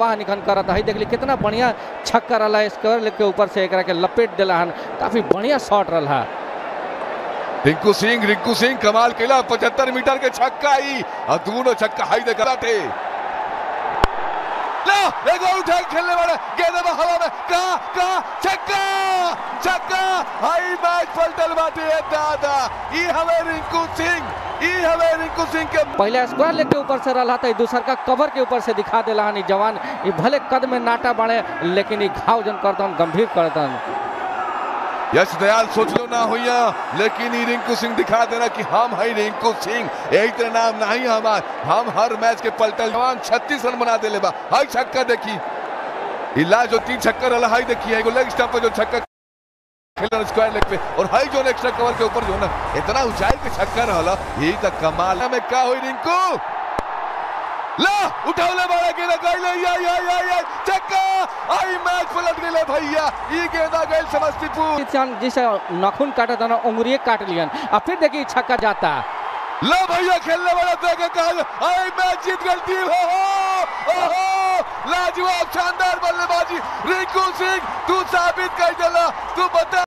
वाह निखन करता है। देख ली कितना बढ़िया छक्का रहा स्क्वायर लेग के ऊपर से एक के लपेट दिला हन, काफी बढ़िया शॉट रहा। रिंकू सिंह कमाल केला 75 मीटर के छक्का ही और दोनों छक्का हाई दे कराटे ला एक और उठा खेलने वाला गेंद में हवा में का छक्का हाई मैच पलटल बाटे दादा ई हमें रिंकू सिंह के पहले स्क्वायर लेग के ऊपर से रहा था, दूसर का कवर के ऊपर से दिखा दिला हन जवान। ये भले कद में नाटा बढ़े लेकिन ये घाव जन करतन गंभीर करतन। यश दयाल सोच लो ना हुआ लेकिन ये रिंकू सिंह दिखा देना कि हम है रिंकू सिंह, यही तेरा नाम नहीं हमार। हम हर मैच के पलटल जवान 36 रन बना दे बा। हाई छक्का देखी इला जो 3 छक्का रहा हाई देखी है लेग स्टंप पे जो छक्का खेला स्क्वायर लेग पे और हाई जो एक्स्ट्रा कवर के ऊपर जो ना इतना ऊंचाई पे छक्का रहा यही तक कमाल में क्या हुई रिंकू ला उठावले बाड़ा गेंदा गइले या छक्का आई मैच पलट गेले भैया। ई गेंदा गइल समस्तीपुर जिसे नाखून काटा था ना उंगली काट लियन और फिर देखिए छक्का जाता ला भैया खेलने वाला देखे कहा आई मैच जीत गई टीम। ओहो लाजवाब शानदार बल्लेबाजी रिंकू सिंह तू साबित कर दिला। तू बता